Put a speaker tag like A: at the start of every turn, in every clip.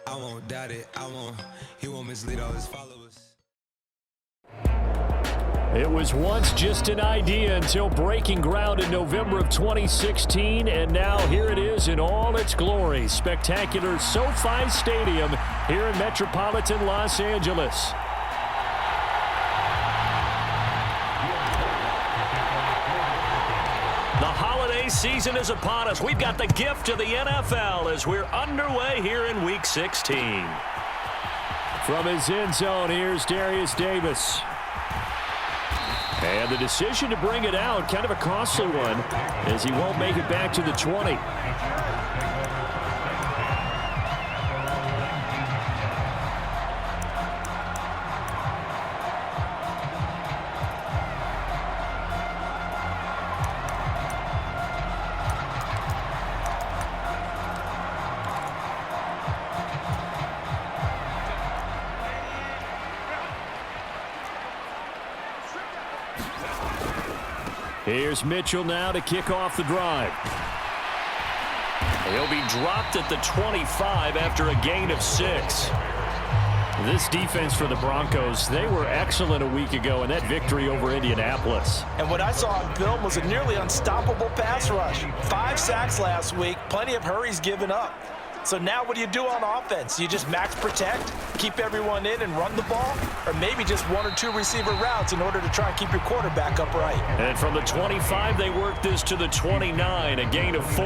A: I won't doubt it. He won't mislead all his followers.
B: It was once just an idea until breaking ground in November of 2016, and now here it is in all its glory. Spectacular SoFi Stadium here in metropolitan Los Angeles. The holiday season is upon us. We've got the gift of the NFL as we're underway here in Week 16. From his end zone, here's Darius Davis. And the decision to bring it out, kind of a costly one, as he won't make it back to the 20. Here's Mitchell now to kick off the drive. He'll be dropped at the 25 after a gain of 6. This defense for the Broncos, they were excellent a week ago in that victory over Indianapolis.
C: And what I saw on film was a nearly unstoppable pass rush. 5 sacks last week, plenty of hurries given up. So now what do you do on offense? You just max protect, keep everyone in and run the ball, or maybe just 1 or 2 receiver routes in order to try and keep your quarterback upright.
B: And from the 25, they work this to the 29, a gain of 4.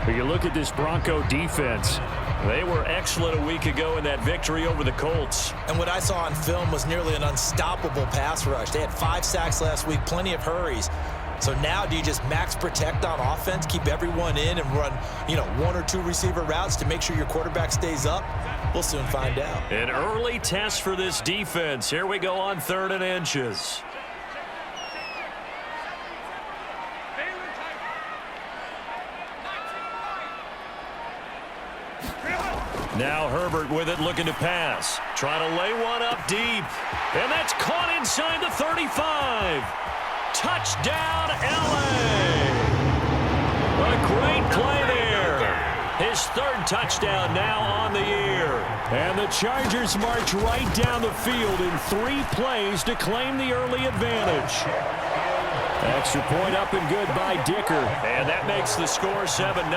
B: But you look at this Bronco defense, they were excellent a week ago in that victory over the Colts.
C: And what I saw on film was nearly an unstoppable pass rush. They had 5 sacks last week, plenty of hurries. So now do you just max protect on offense, keep everyone in and run, 1 or 2 receiver routes to make sure your quarterback stays up? We'll soon find out.
B: An early test for this defense. Here we go on 3rd and inches. Now Herbert with it, looking to pass. Trying to lay one up deep. And that's caught inside the 35. Touchdown, L.A. A great play there. His 3rd touchdown now on the year. And the Chargers march right down the field in 3 plays to claim the early advantage. Extra point up and good by Dicker. And that makes the score 7-0.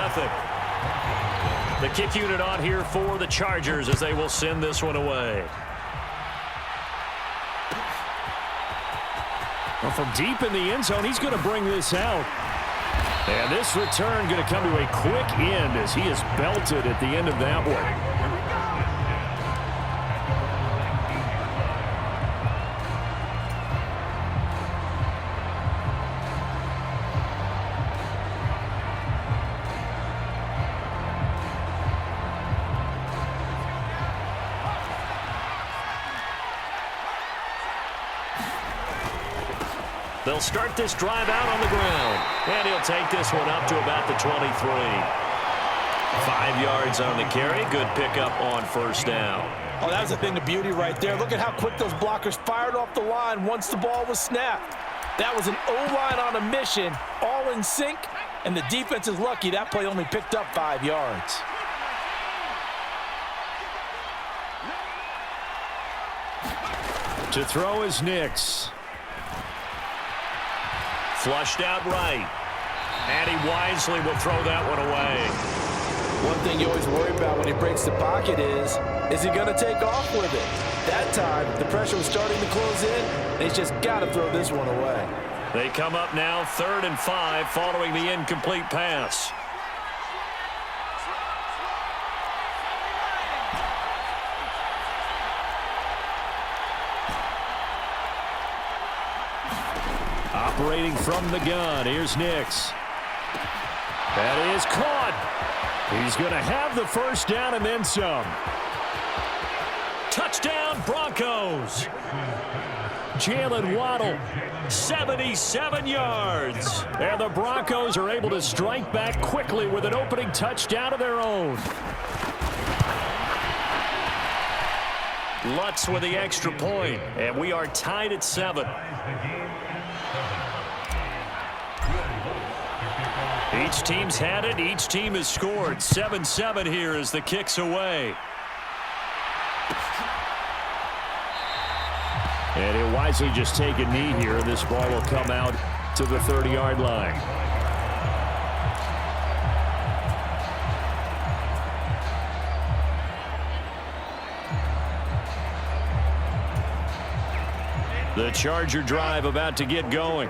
B: The kick unit on here for the Chargers as they will send this one away. Well, from deep in the end zone, he's going to bring this out. And this return going to come to a quick end as he is belted at the end of that one. They'll start this drive out on the ground. And he'll take this one up to about the 23. 5 yards on the carry. Good pickup on 1st down.
C: Oh, that was a thing of beauty right there. Look at how quick those blockers fired off the line once the ball was snapped. That was an O-line on a mission, all in sync, and the defense is lucky that play only picked up 5 yards.
B: To throw is Nix. Flushed out right. And he wisely will throw that one away.
C: One thing you always worry about when he breaks the pocket is he going to take off with it? That time, the pressure was starting to close in, and he's just got to throw this one away.
B: They come up now 3rd and 5 following the incomplete pass. Operating from the gun, here's Nix. That is caught. He's going to have the 1st down and then some. Touchdown, Broncos. Jalen Waddle, 77 yards. And the Broncos are able to strike back quickly with an opening touchdown of their own. Lutz with the extra point, and we are tied at 7. Each team's had it. Each team has scored. 7-7 here as the kick's away. And he'll wisely just take a knee here. This ball will come out to the 30-yard line. The Charger drive about to get going.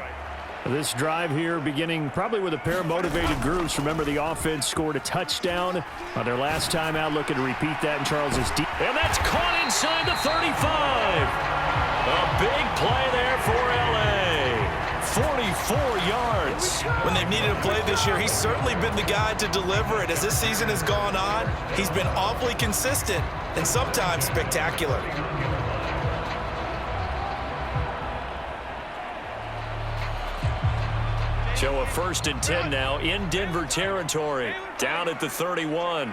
B: This drive here beginning probably with a pair of motivated groups. Remember, the offense scored a touchdown on their last time out. Looking to repeat that in Charles's deep. And that's caught inside the 35. A big play there for L.A. 44 yards.
C: When they've needed a play this year, he's certainly been the guy to deliver it. As this season has gone on, he's been awfully consistent and sometimes spectacular.
B: So a 1st and 10 now in Denver territory. Down at the 31.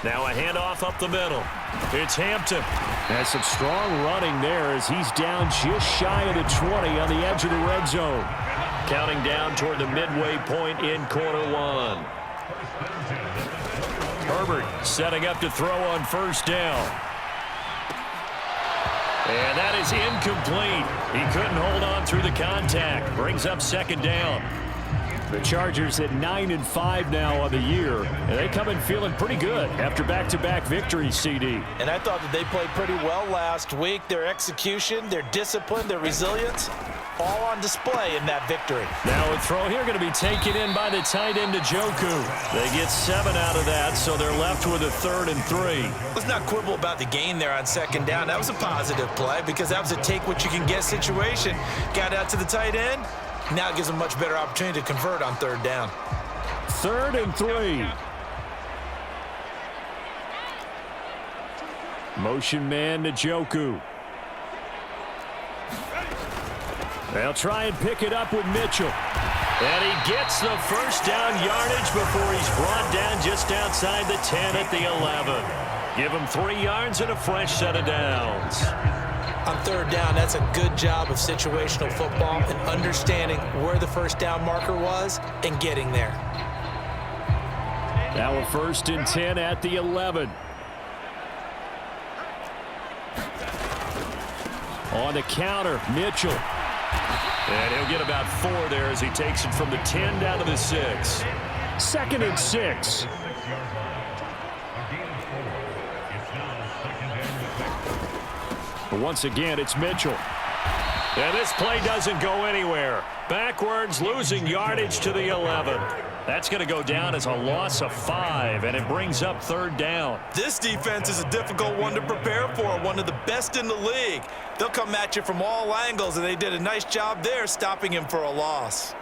B: Now a handoff up the middle. It's Hampton. That's some strong running there as he's down just shy of the 20 on the edge of the red zone. Counting down toward the midway point in quarter 1. Herbert setting up to throw on 1st down. And that is incomplete. He couldn't hold on through the contact. Brings up 2nd down. The Chargers at 9-5 now on the year. And they come in feeling pretty good after back-to-back victories, CD.
C: And I thought that they played pretty well last week. Their execution, their discipline, their resilience, all on display in that victory.
B: Now a throw here going to be taken in by the tight end Njoku. They get 7 out of that, so they're left with a 3rd and 3.
C: Let's not quibble about the gain there on 2nd down. That was a positive play because that was a take-what-you-can-get situation. Got out to the tight end. Now it gives them a much better opportunity to convert on 3rd down.
B: 3rd and 3. Motion man Njoku. They'll try and pick it up with Mitchell. And he gets the 1st down yardage before he's brought down just outside the 10 at the 11. Give him 3 yards and a fresh set of downs.
C: On 3rd down, that's a good job of situational football and understanding where the 1st down marker was and getting there.
B: Now a 1st and 10 at the 11. On the counter, Mitchell. And he'll get about 4 there as he takes it from the 10 down to the 6. 2nd and 6. But once again, it's Mitchell. And this play doesn't go anywhere. Backwards, losing yardage to the 11. That's going to go down as a loss of 5, and it brings up 3rd down.
C: This defense is a difficult one to prepare for, one of the best in the league. They'll come at you from all angles, and they did a nice job there stopping him for a loss.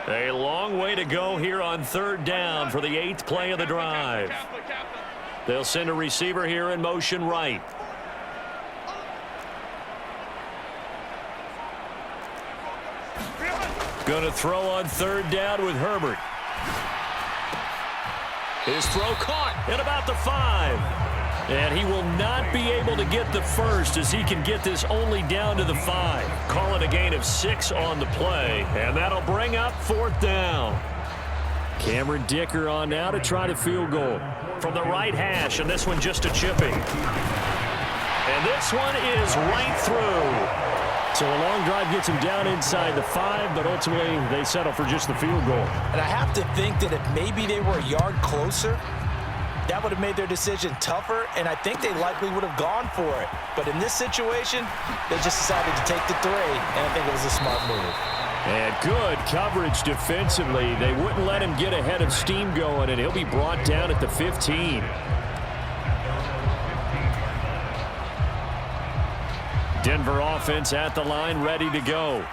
B: A long way to go here on 3rd down for the 8th play of the drive. They'll send a receiver here in motion right. Going to throw on 3rd down with Herbert. His throw caught at about the 5. And he will not be able to get the 1st as he can get this only down to the 5. Call it a gain of 6 on the play. And that'll bring up 4th down. Cameron Dicker on now to try the field goal. From the right hash, and this one just a chipping. And this one is right through. So a long drive gets him down inside the 5, but ultimately they settle for just the field goal.
C: And I have to think that if maybe they were a yard closer, that would have made their decision tougher, and I think they likely would have gone for it. But in this situation, they just decided to take the 3, and I think it was a smart move.
B: And good coverage defensively. They wouldn't let him get ahead of steam going, and he'll be brought down at the 15. Denver offense at the line, ready to go.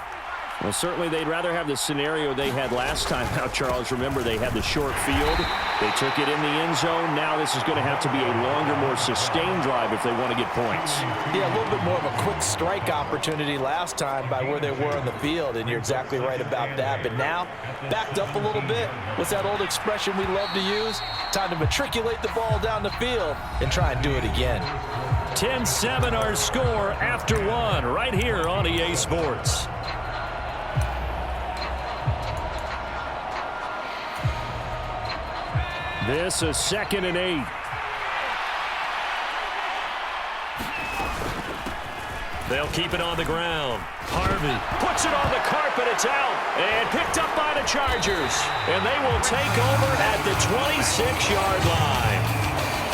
B: Well, certainly they'd rather have the scenario they had last time out, Charles. Remember, they had the short field. They took it in the end zone. Now this is going to have to be a longer, more sustained drive if they want to get points.
C: Yeah, a little bit more of a quick strike opportunity last time by where they were on the field, and you're exactly right about that. But now, backed up a little bit. What's that old expression we love to use? Time to matriculate the ball down the field and try and do it again.
B: 10-7 our score after 1 right here on EA Sports. This is 2nd and 8. They'll keep it on the ground. Harvey puts it on the carpet. It's out. And picked up by the Chargers. And they will take over at the 26-yard line.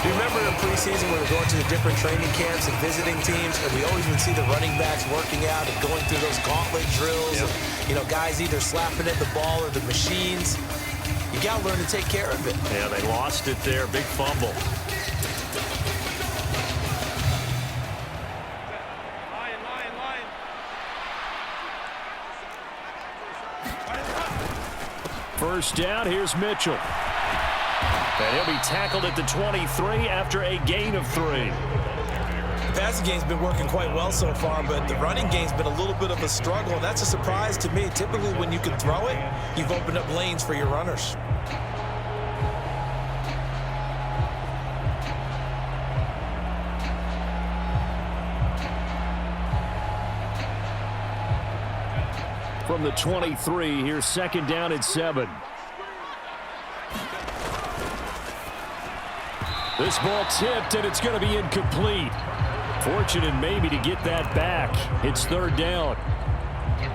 C: Do you remember in preseason when we were going to the different training camps and visiting teams, and we always would see the running backs working out and going through those gauntlet drills,
B: Yep.
C: and, guys either slapping at the ball or the machines. You got to learn to take care of it.
B: Yeah, they lost it there. Big fumble. First down, here's Mitchell. And he'll be tackled at the 23 after a gain of 3.
C: The passing game's been working quite well so far, but the running game's been a little bit of a struggle, and that's a surprise to me. Typically, when you can throw it, you've opened up lanes for your runners.
B: From the 23, here's 2nd down and 7. This ball tipped, and it's going to be incomplete. Fortunate maybe to get that back. It's 3rd down.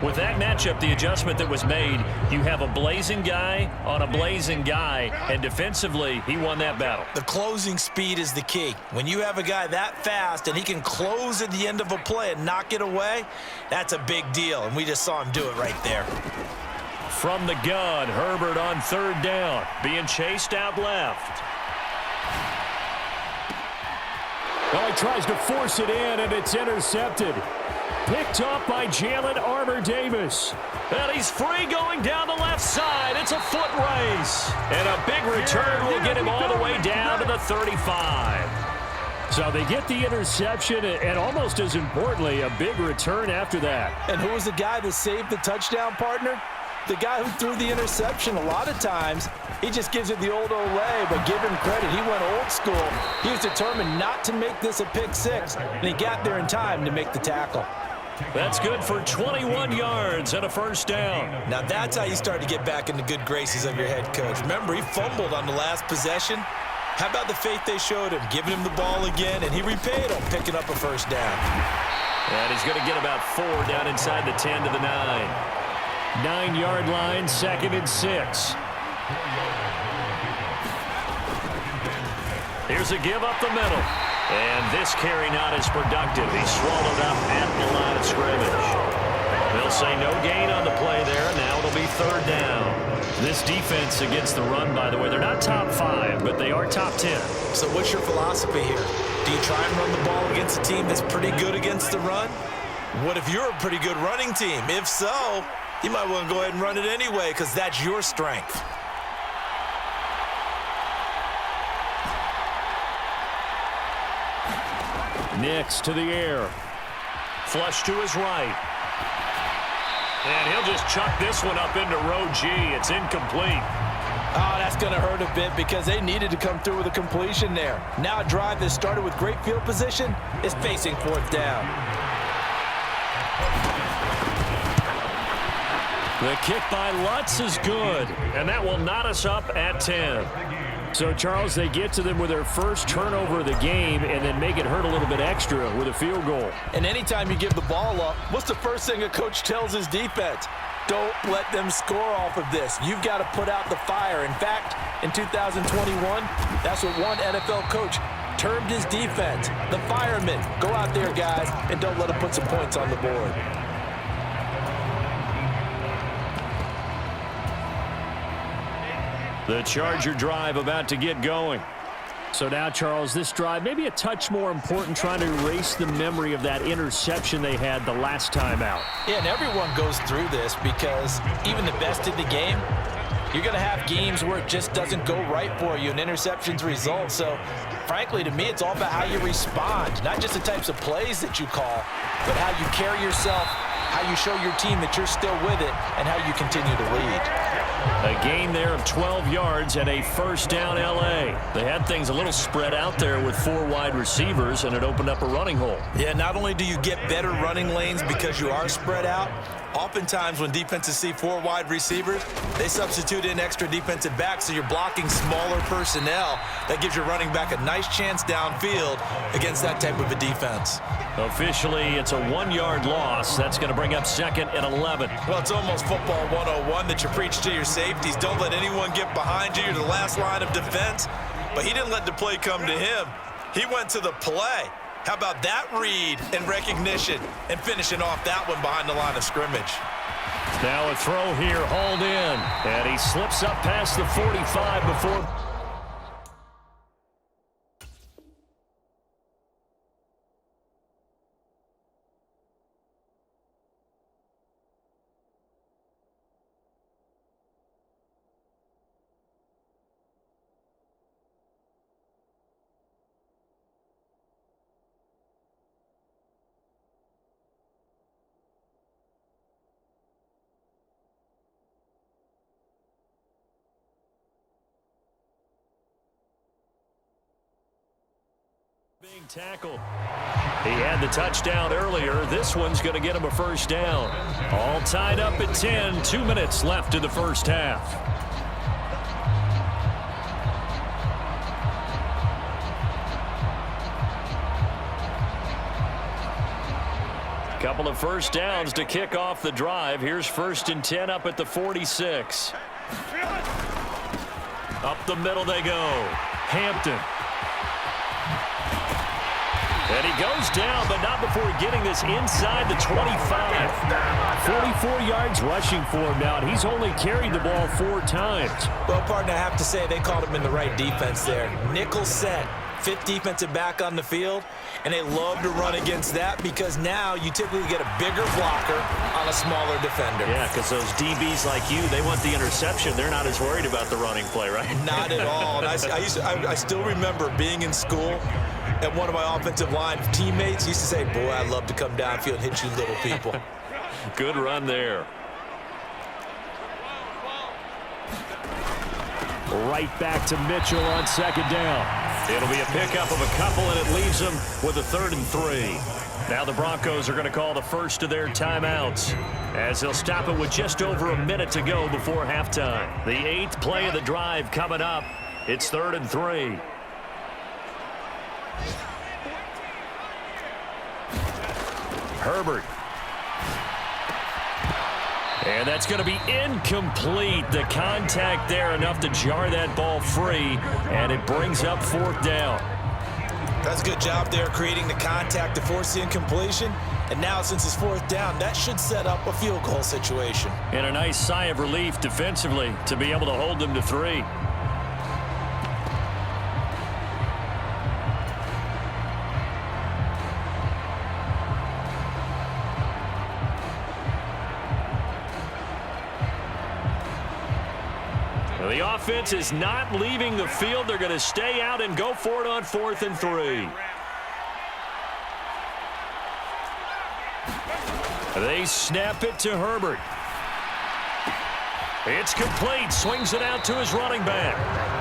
B: With that matchup, the adjustment that was made, you have a blazing guy on a blazing guy, and defensively, he won that battle.
C: The closing speed is the key. When you have a guy that fast and he can close at the end of a play and knock it away, that's a big deal, and we just saw him do it right there.
B: From the gun, Herbert on 3rd down, being chased out left. Well, he tries to force it in, and it's intercepted. Picked up by Jalen Armour-Davis. And he's free going down the left side. It's a foot race. And a big return will get him all the way down to the 35. So they get the interception, and almost as importantly, a big return after that.
C: And who was the guy that saved the touchdown, partner? The guy who threw the interception. A lot of times, he just gives it the old Olay, but give him credit. He went old school. He was determined not to make this a pick six, and he got there in time to make the tackle.
B: That's good for 21 yards and a first down.
C: Now that's how you start to get back in the good graces of your head coach. Remember, he fumbled on the last possession. How about the faith they showed him, giving him the ball again, and he repaid him, picking up a first down.
B: And he's going to get about 4 down inside the 10 to the 9. 9-yard line, 2nd and 6. Here's a give up the middle. And this carry not as productive. He's swallowed up at the line of scrimmage. They'll say no gain on the play there. Now it'll be 3rd down. This defense against the run, by the way, they're not top 5, but they are top 10.
C: So what's your philosophy here? Do you try and run the ball against a team that's pretty good against the run? What if you're a pretty good running team? If so, you might want to go ahead and run it anyway because that's your strength.
B: Nix to the air. Flush to his right. And he'll just chuck this one up into row G. It's incomplete.
C: Oh, that's going to hurt a bit because they needed to come through with a completion there. Now a drive that started with great field position is facing 4th down.
B: The kick by Lutz is good, and that will knot us up at 10. So, Charles, they get to them with their first turnover of the game and then make it hurt a little bit extra with a field goal.
C: And anytime you give the ball up, what's the first thing a coach tells his defense? Don't let them score off of this. You've got to put out the fire. In fact, in 2021, that's what one NFL coach termed his defense. The firemen. Go out there, guys, and don't let them put some points on the board.
B: The Charger drive about to get going. So now, Charles, this drive maybe a touch more important, trying to erase the memory of that interception they had the last time out.
C: Yeah, and everyone goes through this because even the best in the game, you're going to have games where it just doesn't go right for you and interceptions result. So, frankly, to me, it's all about how you respond, not just the types of plays that you call, but how you carry yourself, how you show your team that you're still with it, and how you continue to lead.
B: A gain there of 12 yards and a first down L.A. They had things a little spread out there with 4 wide receivers, and it opened up a running hole.
C: Yeah, not only do you get better running lanes because you are spread out, oftentimes when defenses see 4 wide receivers, they substitute in extra defensive backs, so you're blocking smaller personnel. That gives your running back a nice chance downfield against that type of a defense.
B: Officially, it's a 1-yard loss. That's going to bring up 2nd and 11.
C: Well, it's almost football 101 that you preach to your safeties. Don't let anyone get behind you. You're the last line of defense. But he didn't let the play come to him. He went to the play. How about that read and recognition and finishing off that one behind the line of scrimmage?
B: Now a throw here, hauled in. And he slips up past the 45 before... being tackled. He had the touchdown earlier. This one's going to get him a first down. All tied up at 10. 2 minutes left in the first half. Couple of first downs to kick off the drive. Here's 1st and 10 up at the 46. Up the middle they go. Hampton. And he goes down, but not before getting this inside the 25. 44 yards rushing for him now, and he's only carried the ball 4 times.
C: Well, partner, I have to say they called him in the right defense there. Nickel set, 5th defensive back on the field, and they love to run against that because now you typically get a bigger blocker on a smaller defender.
B: Yeah, because those DBs like you, they want the interception. They're not as worried about the running play, right?
C: Not at all. And I still remember being in school, and one of my offensive line teammates used to say, boy, I'd love to come downfield and hit you little people.
B: Good run there. Right back to Mitchell on 2nd down. It'll be a pickup of a couple, and it leaves them with a 3rd and 3. Now the Broncos are going to call the first of their timeouts as they'll stop it with just over a minute to go before halftime. The 8th play of the drive coming up. It's 3rd and 3. Herbert. And that's going to be incomplete. The contact there enough to jar that ball free, and it brings up 4th down.
C: That's a good job there creating the contact to force the incompletion. And now since it's 4th down, that should set up a field goal situation.
B: And a nice sigh of relief defensively to be able to hold them to 3. The offense is not leaving the field. They're going to stay out and go for it on 4th and 3. They snap it to Herbert. It's complete. Swings it out to his running back.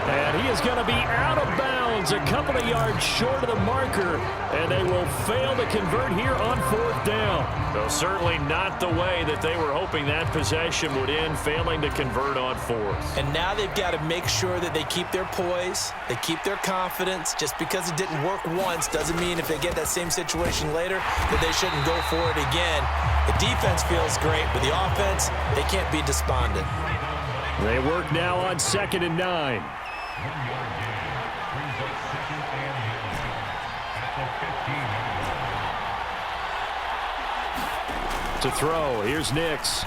B: And he is going to be out of bounds a couple of yards short of the marker. And they will fail to convert here on 4th down. So certainly not the way that they were hoping that possession would end, failing to convert on 4th.
C: And now they've got to make sure that they keep their poise, they keep their confidence. Just because it didn't work once doesn't mean if they get that same situation later that they shouldn't go for it again. The defense feels great, but the offense, they can't be despondent.
B: They work now on 2nd and 9. To throw, here's Nix.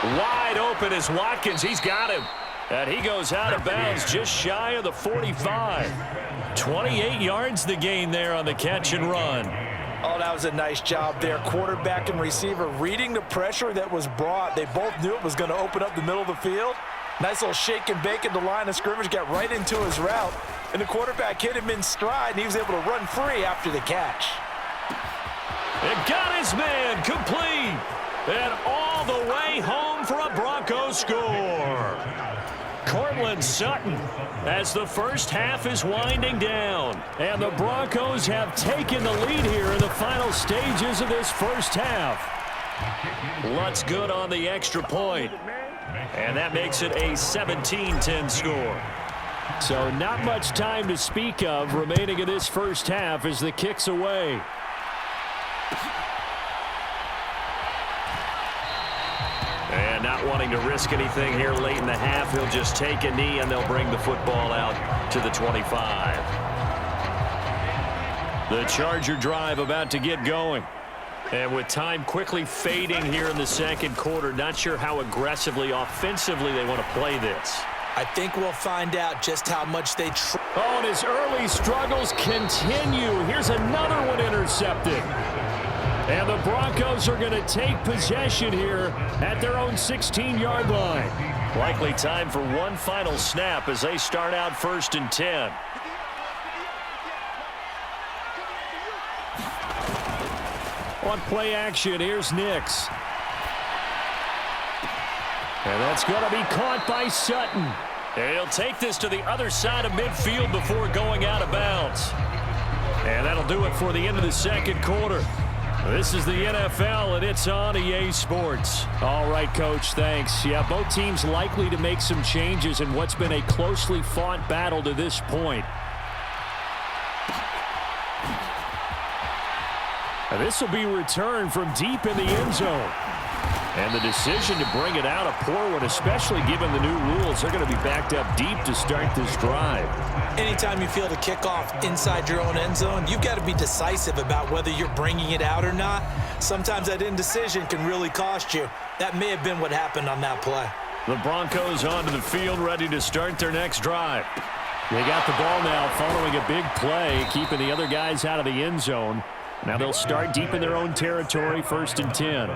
B: Wide open is Watkins. He's got him. And he goes out of bounds just shy of the 45. 28 yards the gain there on the catch and run.
C: Oh, that was a nice job there. Quarterback and receiver reading the pressure that was brought. They both knew it was going to open up the middle of the field. Nice little shake and bake at the line of scrimmage, got right into his route. And the quarterback hit him in stride, and he was able to run free after the catch.
B: And got his man complete. And all the way home for to score. Cortland Sutton, as the first half is winding down. And the Broncos have taken the lead here in the final stages of this first half. Lutz good on the extra point. And that makes it a 17-10 score.
D: So not much time to speak of remaining in this first half as the kick's away.
B: And not wanting to risk anything here late in the half, he'll just take a knee and they'll bring the football out to the 25. The Charger drive about to get going. And with time quickly fading here in the second quarter, not sure how aggressively, offensively they want to play this.
C: I think we'll find out just how much they try.
D: Oh, and his early struggles continue. Here's another one intercepted. And the Broncos are going to take possession here at their own 16-yard line.
B: Likely time for one final snap as they start out 1st and 10.
D: On play action, here's Nix. And that's going to be caught by Sutton.
B: And he'll take this to the other side of midfield before going out of bounds. And that'll do it for the end of the second quarter. This is the NFL, and it's on EA Sports.
D: All right, Coach, thanks. Yeah, both teams likely to make some changes in what's been a closely fought battle to this point. Now, this will be returned from deep in the end zone. And the decision to bring it out, a poor one, especially given the new rules. They're going to be backed up deep to start this drive.
C: Anytime you feel the kickoff inside your own end zone, you've got to be decisive about whether you're bringing it out or not. Sometimes that indecision can really cost you. That may have been what happened on that play.
B: The Broncos onto the field, ready to start their next drive.
D: They got the ball now following a big play, keeping the other guys out of the end zone. Now they'll start deep in their own territory, 1st and 10.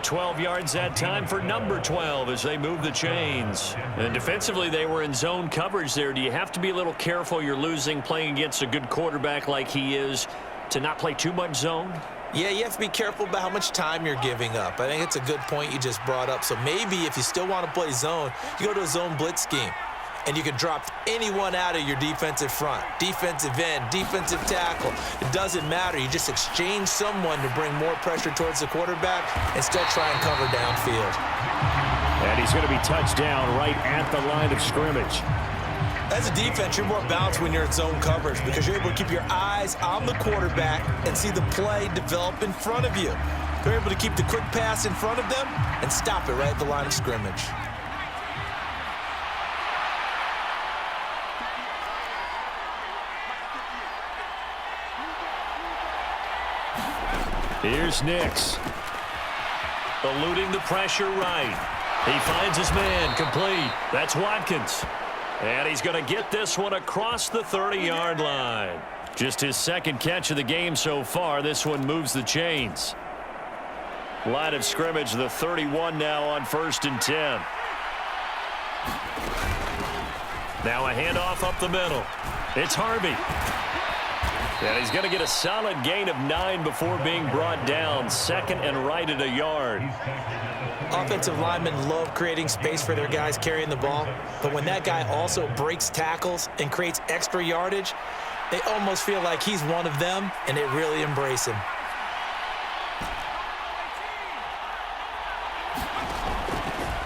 B: 12 yards that time for number 12 as they move the chains. And defensively, they were in zone coverage there. Do you have to be a little careful? You're losing playing against a good quarterback like he is to not play too much zone?
C: Yeah, you have to be careful about how much time you're giving up. I think it's a good point you just brought up. So maybe if you still want to play zone, you go to a zone blitz scheme. And you can drop anyone out of your defensive front, defensive end, defensive tackle. It doesn't matter. You just exchange someone to bring more pressure towards the quarterback and still try and cover downfield.
D: And he's going to be touched down right at the line of scrimmage.
C: As a defense, you're more balanced when you're in zone coverage because you're able to keep your eyes on the quarterback and see the play develop in front of you. You're able to keep the quick pass in front of them and stop it right at the line of scrimmage.
D: Here's Nix.
B: Eluding the pressure right. He finds his man complete. That's Watkins. And he's going to get this one across the 30-yard line. Just his second catch of the game so far. This one moves the chains. Line of scrimmage, the 31 now on 1st and 10. Now a handoff up the middle. It's Harvey. And he's going to get a solid gain of 9 before being brought down. 2nd and right at a yard.
C: Offensive linemen love creating space for their guys carrying the ball. But when that guy also breaks tackles and creates extra yardage, they almost feel like he's one of them, and they really embrace him.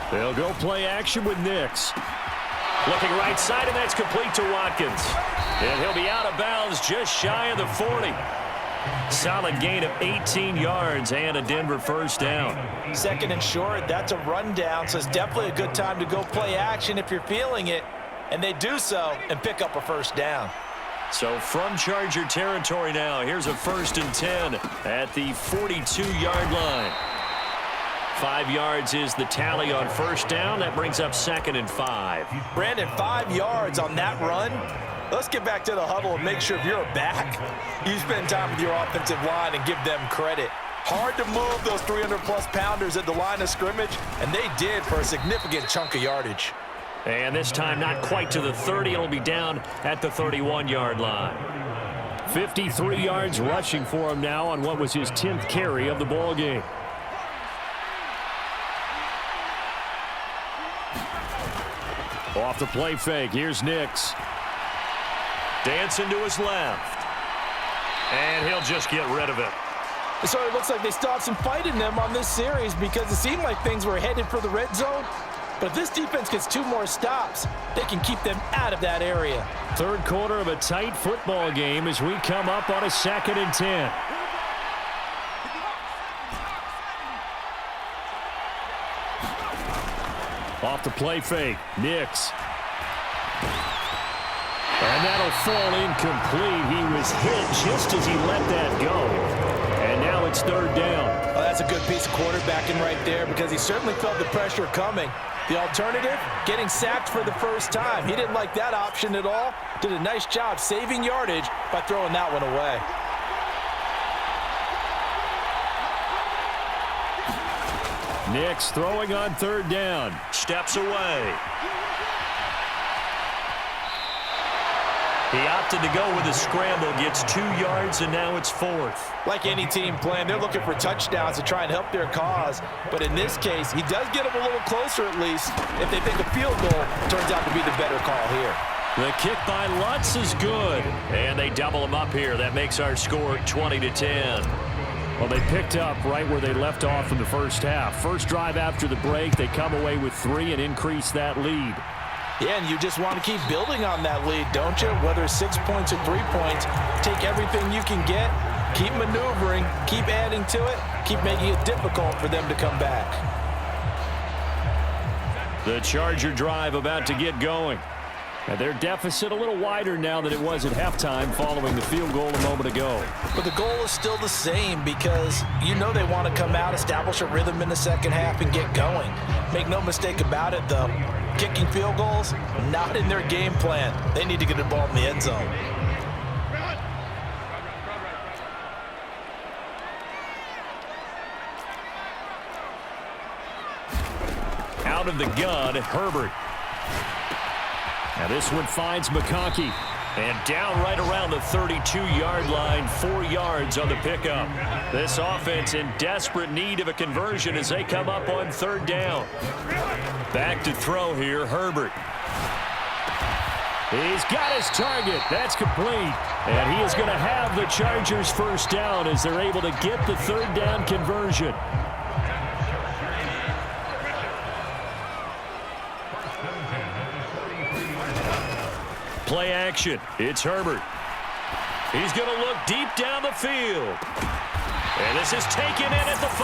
D: They'll go play action with Nix.
B: Looking right side, and that's complete to Watkins. And he'll be out of bounds just shy of the 40. Solid gain of 18 yards and a Denver first down.
C: 2nd and short, that's a rundown, so it's definitely a good time to go play action if you're feeling it. And they do so and pick up a first down.
B: So from Charger territory now, here's a 1st and 10 at the 42-yard line. 5 yards is the tally on first down. That brings up 2nd and 5.
C: Brandon, 5 yards on that run. Let's get back to the huddle and make sure if you're a back, you spend time with your offensive line and give them credit. Hard to move those 300-plus pounders at the line of scrimmage, and they did for a significant chunk of yardage.
B: And this time not quite to the 30. It'll be down at the 31-yard line.
D: 53 yards rushing for him now on what was his 10th carry of the ball game. Off the play fake, here's Nix.
B: Dancing to his left. And he'll just get rid of it.
C: So it looks like they still have some fight in them on this series because it seemed like things were headed for the red zone. But if this defense gets 2 more stops, they can keep them out of that area.
D: Third quarter of a tight football game as we come up on a 2nd and 10. Off the play fake, Nix. And that'll fall incomplete. He was hit just as he let that go. And now it's 3rd down.
C: Well, that's a good piece of quarterbacking right there because he certainly felt the pressure coming. The alternative, getting sacked for the first time. He didn't like that option at all. Did a nice job saving yardage by throwing that one away.
D: Nix throwing on 3rd down.
B: Steps away. He opted to go with a scramble, gets 2 yards, and now it's 4th.
C: Like any team playing, they're looking for touchdowns to try and help their cause. But in this case, he does get them a little closer at least. If they think a field goal turns out to be the better call here.
B: The kick by Lutz is good. And they double him up here. That makes our score 20-10.
D: Well, they picked up right where they left off in the first half. First drive after the break, they come away with 3 and increase that lead.
C: Yeah, and you just want to keep building on that lead, don't you? Whether it's 6 points or 3 points, take everything you can get, keep maneuvering, keep adding to it, keep making it difficult for them to come back.
D: The Charger drive about to get going. And their deficit a little wider now than it was at halftime following the field goal a moment ago.
C: But the goal is still the same because you know they want to come out, establish a rhythm in the second half, and get going. Make no mistake about it, though. Kicking field goals, not in their game plan. They need to get the ball in the end zone.
D: Out of the gun, Herbert. Now this one finds McConkey. And down right around the 32-yard line, 4 yards on the pickup. This offense in desperate need of a conversion as they come up on 3rd down. Back to throw here, Herbert. He's got his target. That's complete. And he is going to have the Chargers first down as they're able to get the 3rd down conversion. Play action. It's Herbert. He's going to look deep down the field. And this is taken in at the 5.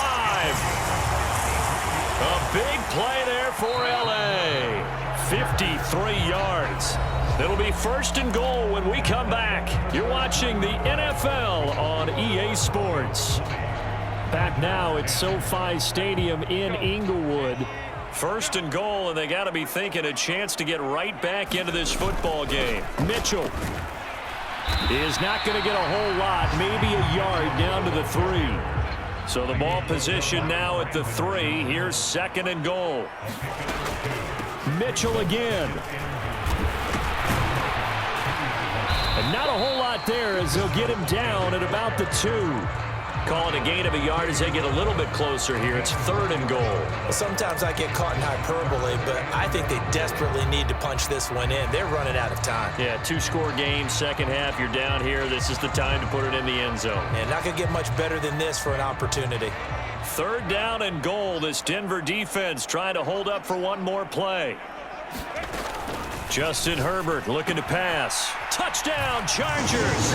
D: A big play there for L.A. 53 yards. It'll be 1st and goal when we come back. You're watching the NFL on EA Sports. Back now at SoFi Stadium in Inglewood. 1st and goal, and they got to be thinking a chance to get right back into this football game. Mitchell is not going to get a whole lot, maybe a yard down to the 3. So the ball position now at the 3. Here's 2nd and goal. Mitchell again. And not a whole lot there as they'll get him down at about the 2. Call it a gain of a yard as they get a little bit closer here. It's 3rd and goal.
C: Well, sometimes I get caught in hyperbole, but I think they desperately need to punch this one in. They're running out of time.
B: Yeah, 2-score game, second half. You're down here. This is the time to put it in the end zone.
C: And not going to get much better than this for an opportunity.
B: 3rd down and goal. This Denver defense trying to hold up for one more play. Justin Herbert looking to pass. Touchdown, Chargers.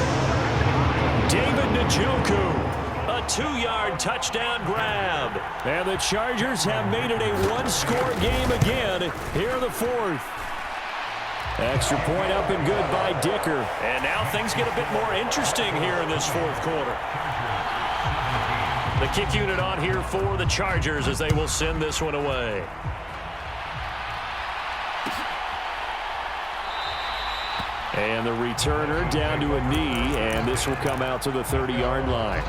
B: David Njoku. A 2-yard touchdown grab. And the Chargers have made it a 1-score game again here in the 4th. Extra point up and good by Dicker. And now things get a bit more interesting here in this 4th quarter. The kick unit on here for the Chargers as they will send this one away. And the returner down to a knee, and this will come out to the 30-yard line.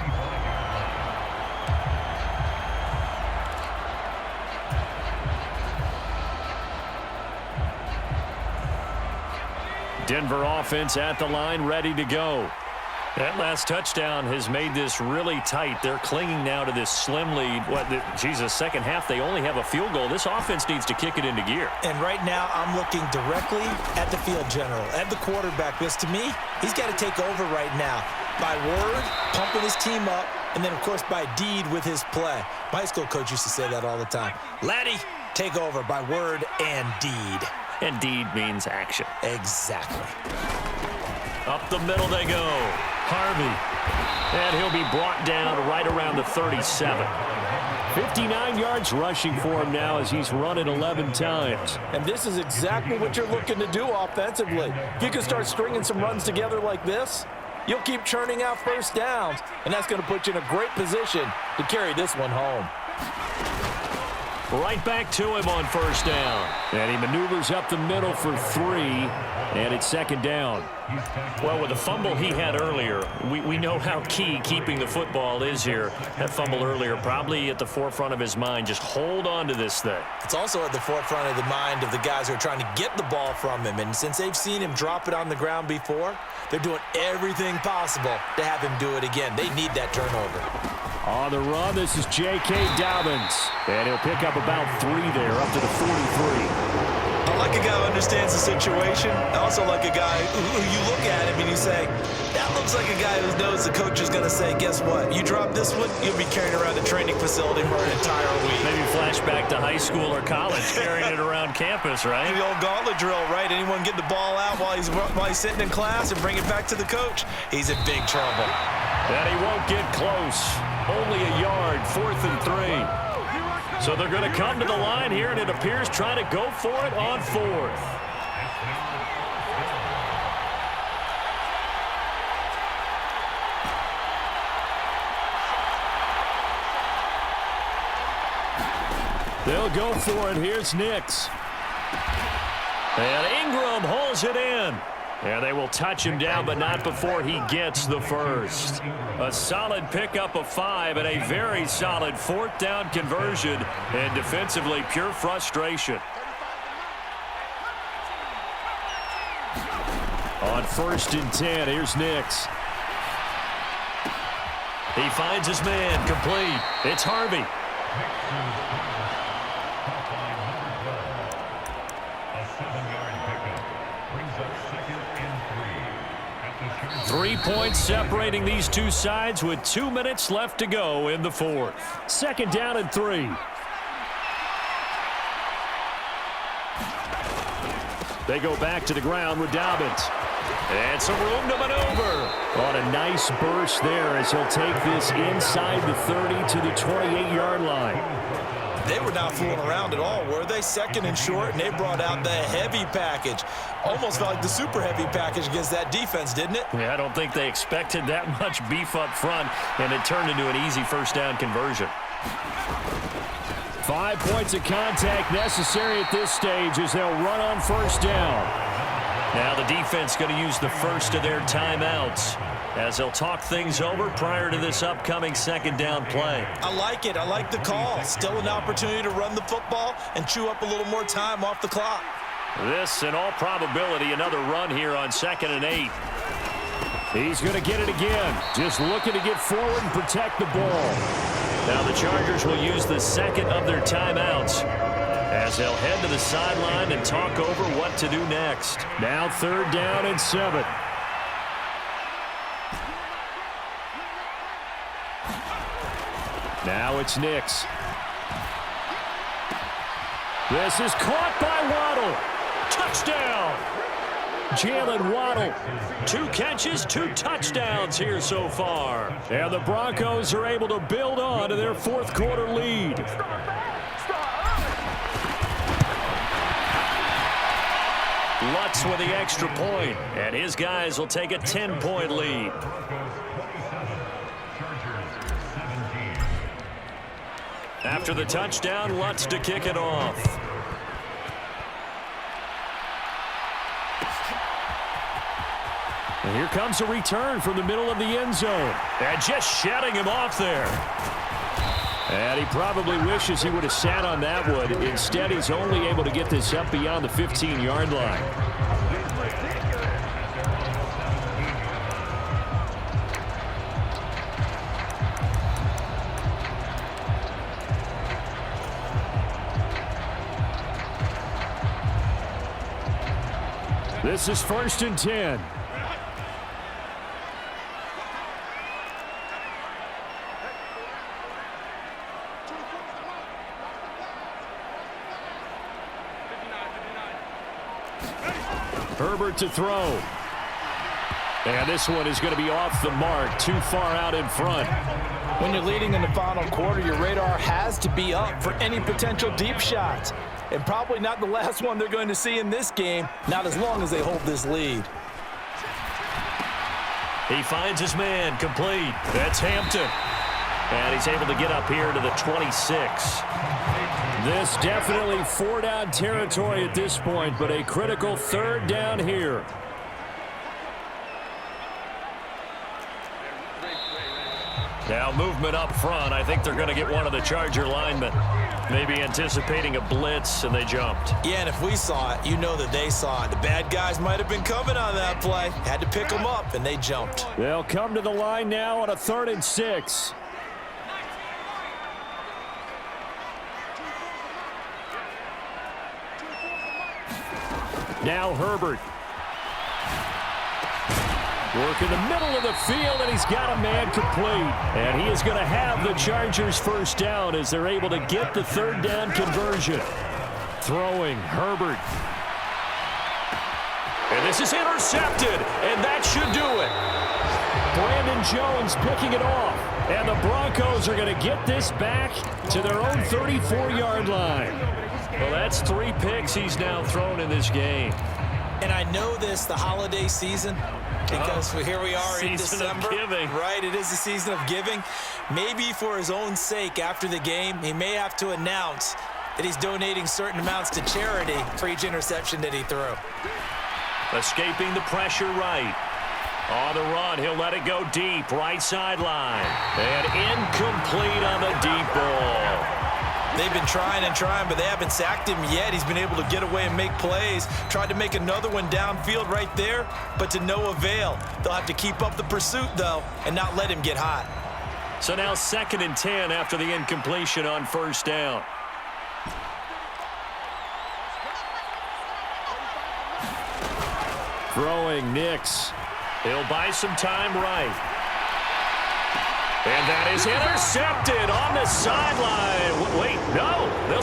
B: Denver offense at the line, ready to go. That last touchdown has made this really tight. They're clinging now to this slim lead. Second half, they only have a field goal. This offense needs to kick it into gear.
C: And right now, I'm looking directly at the field general, at the quarterback, because to me, he's got to take over right now. By word, pumping his team up, and then, of course, by deed with his play. My high school coach used to say that all the time. Laddie, take over by word and deed.
B: And deed means action.
C: Exactly.
B: Up the middle they go. Harvey. And he'll be brought down right around the 37. 59 yards rushing for him now as he's run it 11 times.
C: And this is exactly what you're looking to do offensively. If you can start stringing some runs together like this, you'll keep churning out first downs, and that's going to put you in a great position to carry this one home.
B: Right back to him on first down. And he maneuvers up the middle for 3, and it's second down. Well, with the fumble he had earlier, we know how key keeping the football is here. That fumble earlier probably at the forefront of his mind. Just hold on to this thing.
C: It's also at the forefront of the mind of the guys who are trying to get the ball from him. And since they've seen him drop it on the ground before, they're doing everything possible to have him do it again. They need that turnover.
D: On the run, this is J.K. Dobbins. And he'll pick up about 3 there, up to the 43.
C: I like a guy who understands the situation. I also like a guy who you look at him and you say, that looks like a guy who knows the coach is going to say, guess what? You drop this one, you'll be carrying around the training facility for an entire week.
B: Maybe flashback to high school or college, carrying it around campus, right?
C: The old gauntlet drill, right? Anyone get the ball out while he's sitting in class and bring it back to the coach? He's in big trouble.
B: And he won't get close. Only a yard, 4th and 3. So they're going to come to the line here, and it appears trying to go for it on 4th. They'll go for it. Here's Nix. And Ingram holds it in. And they will touch him down, but not before he gets the first. A solid pickup of 5 and a very solid 4th down conversion. And defensively, pure frustration. On 1st and 10, here's Nix. He finds his man, complete. It's Harvey. 3 points separating these two sides with 2 minutes left to go in the 4th. 2nd down and 3. They go back to the ground with Dobbins. And some room to maneuver. On a nice burst there as he'll take this inside the 30 to the 28-yard line.
C: They were not fooling around at all, were they? 2nd and short, and they brought out the heavy package. Almost felt like the super heavy package against that defense, didn't it?
B: Yeah, I don't think they expected that much beef up front, and it turned into an easy 1st down conversion.
D: 5 points of contact necessary at this stage as they'll run on 1st down.
B: Now the defense going to use the first of their timeouts as they'll talk things over prior to this upcoming 2nd down play.
C: I like it. I like the call. Still an opportunity to run the football and chew up a little more time off the clock.
B: This, in all probability, another run here on 2nd and 8.
D: He's going to get it again. Just looking to get forward and protect the ball.
B: Now the Chargers will use the 2nd of their timeouts as they'll head to the sideline and talk over what to do next.
D: Now 3rd down and 7. Now it's Nix. This is caught by Waddle.
B: Touchdown! Jalen Waddle. 2 catches, 2 touchdowns here so far.
D: And the Broncos are able to build on to their 4th quarter lead.
B: Lutz with the extra point, and his guys will take a 10-point lead. After the touchdown, Lutz to kick it off.
D: And here comes a return from the middle of the end zone.
B: And just shutting him off there.
D: And he probably wishes he would have sat on that one. Instead, he's only able to get this up beyond the 15-yard line.
B: This is 1st and 10. Herbert to throw. And this one is going to be off the mark, too far out in front.
C: When you're leading in the final quarter, your radar has to be up for any potential deep shots. And probably not the last one they're going to see in this game, not as long as they hold this lead.
B: He finds his man, complete. That's Hampton. And he's able to get up here to the 26. This definitely 4-down territory at this point, but a critical 3rd down here. Now movement up front. I think they're going to get one of the Charger linemen. Maybe anticipating a blitz, and they jumped.
C: Yeah, and if we saw it, you know that they saw it. The bad guys might have been coming on that play. Had to pick them up, and they jumped.
B: They'll come to the line now on a 3rd and 6. Now Herbert. Work in the middle of the field, and he's got a man complete. And he is going to have the Chargers 1st down as they're able to get the 3rd down conversion. Throwing, Herbert. And this is intercepted, and that should do it. Brandon Jones picking it off. And the Broncos are going to get this back to their own 34-yard line. Well, that's 3 picks he's now thrown in this game.
C: And I know this, the holiday season, because here we are in December.
B: Season of giving.
C: Right, it is the season of giving. Maybe for his own sake after the game, he may have to announce that he's donating certain amounts to charity for each interception that he threw.
B: Escaping the pressure right. On the run, he'll let it go deep, right sideline. And incomplete on the deep ball.
C: They've been trying and trying, but they haven't sacked him yet. He's been able to get away and make plays. Tried to make another one downfield right there, but to no avail. They'll have to keep up the pursuit, though, and not let him get hot.
B: So now 2nd and 10 after the incompletion on 1st down. Throwing Nix. He'll buy some time right. And that is intercepted on the sideline. Wait, no. They'll